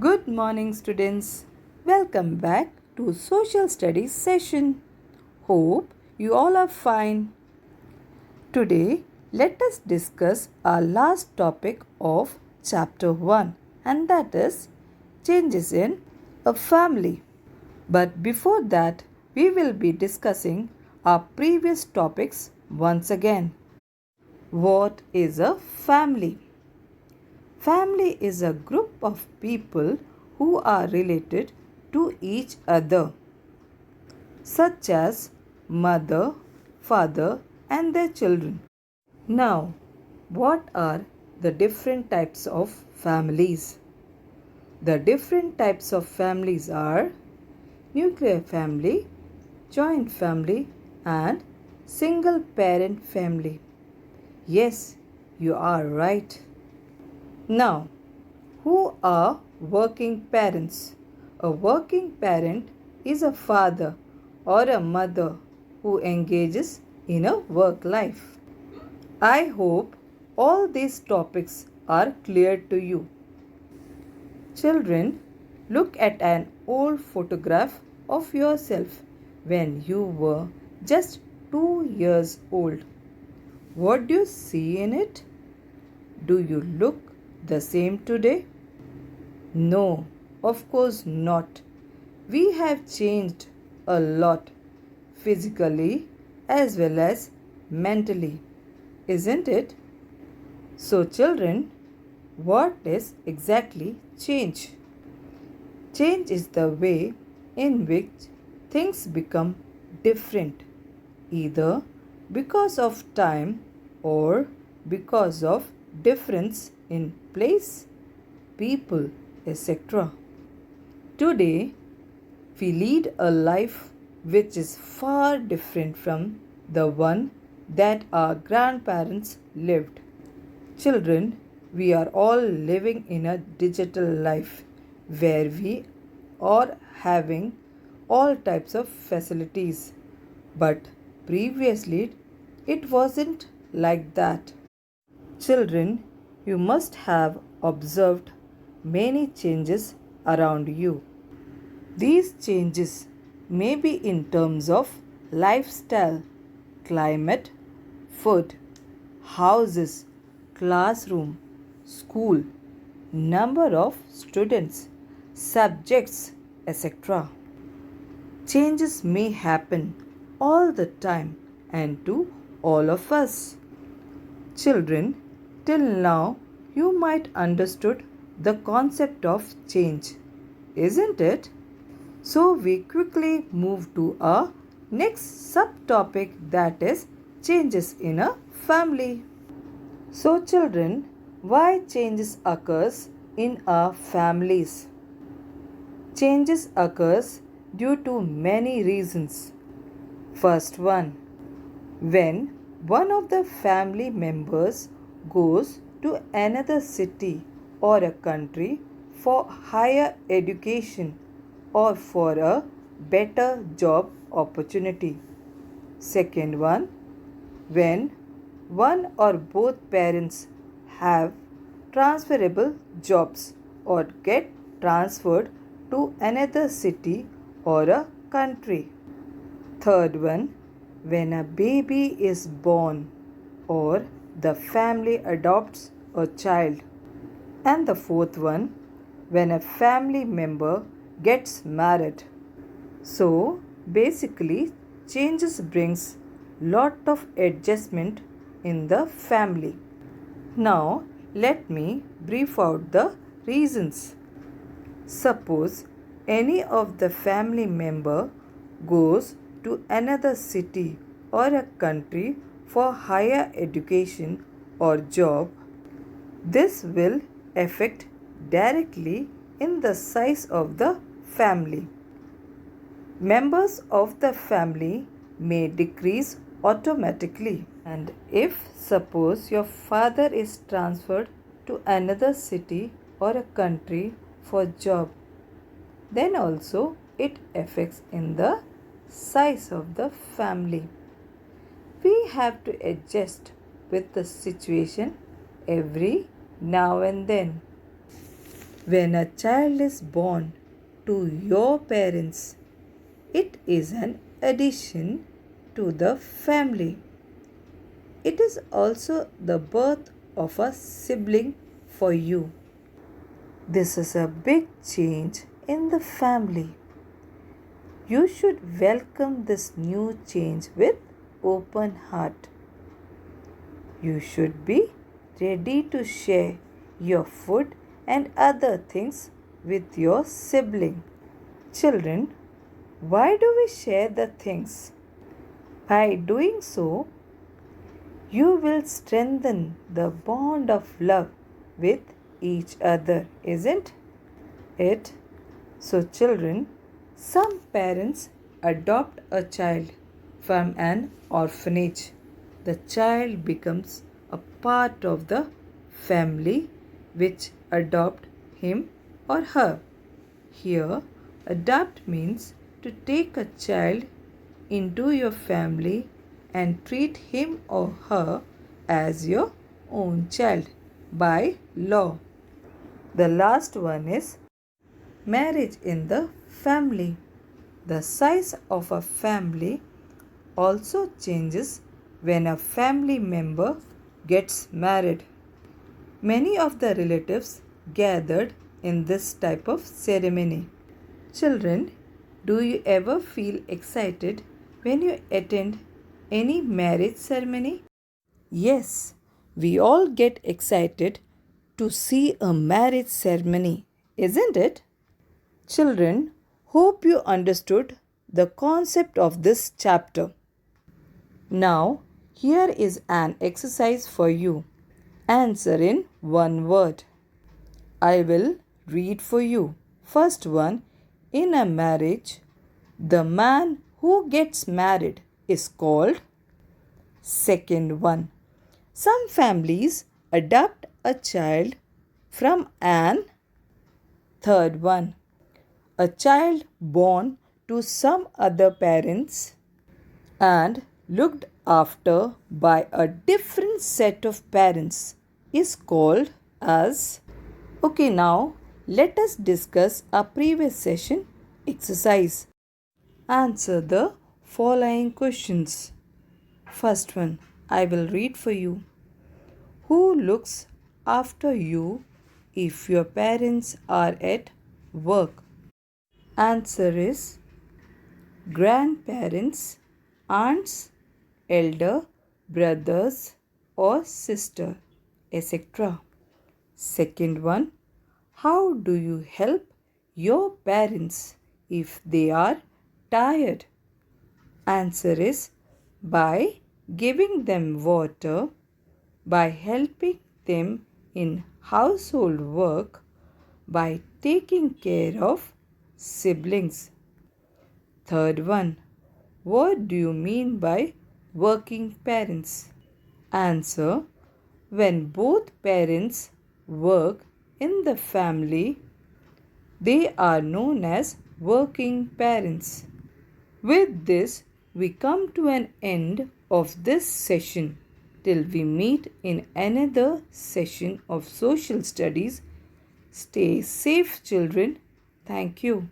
Good morning, students. Welcome back to Social Studies session. Hope you all are fine. Today, let us discuss our last topic of chapter 1, and that is changes in a family. But before that, we will be discussing our previous topics once again. What is a family? Family is a group of people who are related to each other, such as mother, father, and their children. Now, what are the different types of families? The different types of families are nuclear family, joint family, and single parent family. Yes, you are right. Now, who are working parents? A working parent is a father or a mother who engages in a work life. I hope all these topics are clear to you. Children, look at an old photograph of yourself when you were just 2 years old. What do you see in it? Do you look the same today? No, of course not. We have changed a lot physically as well as mentally, isn't it? So, children, what is exactly change? Change is the way in which things become different, either because of time or because of difference in place, people, etc. Today, we lead a life which is far different from the one that our grandparents lived. Children, we are all living in a digital life where we are having all types of facilities. But previously, it wasn't like that. Children, you must have observed many changes around you. These changes may be in terms of lifestyle, climate, food, houses, classroom, school, number of students, subjects, etc. Changes may happen all the time and to all of us. Children, till now you might understood the concept of change, isn't it? So we quickly move to our next subtopic, that is changes in a family. So children, why changes occurs in our families? Changes occurs due to many reasons. First one, when one of the family members goes to another city or a country for higher education or for a better job opportunity. Second one, when one or both parents have transferable jobs or get transferred to another city or a country. Third one, when a baby is born or the family adopts a child. And the fourth one, when a family member gets married. So basically, changes brings lot of adjustment in the family. Now let me brief out the reasons. Suppose any of the family member goes to another city or a country for higher education or job, this will affect directly in the size of the family. Members of the family may decrease automatically. And if suppose your father is transferred to another city or a country for job, then also it affects in the size of the family. We have to adjust with the situation every now and then. When a child is born to your parents, it is an addition to the family. It is also the birth of a sibling for you. This is a big change in the family. You should welcome this new change with open heart. You should be ready to share your food and other things with your sibling. Children, why do we share the things? By doing so, you will strengthen the bond of love with each other, isn't it? So, children, some parents adopt a child from an orphanage. The child becomes a part of the family which adopt him or her. Here, adopt means to take a child into your family and treat him or her as your own child by law. The last one is marriage in the family. The size of a family also changes when a family member gets married. Many of the relatives gathered in this type of ceremony. Children, do you ever feel excited when you attend any marriage ceremony? Yes, we all get excited to see a marriage ceremony, isn't it? Children, hope you understood the concept of this chapter. Now, here is an exercise for you. Answer in one word. I will read for you. First one, in a marriage, the man who gets married is called. Second one, some families adopt a child from an. Third one, a child born to some other parents and looked after by a different set of parents is called as. Okay, now let us discuss our previous session exercise. Answer the following questions. First one, I will read for you. Who looks after you if your parents are at work? Answer is grandparents, aunts, elder, brothers or sister, etc. Second one, how do you help your parents if they are tired? Answer is by giving them water, by helping them in household work, by taking care of siblings. Third one, what do you mean by working parents? Answer, when both parents work in the family, they are known as working parents. With this, we come to an end of this session. Till we meet in another session of social studies, stay safe, children. Thank you.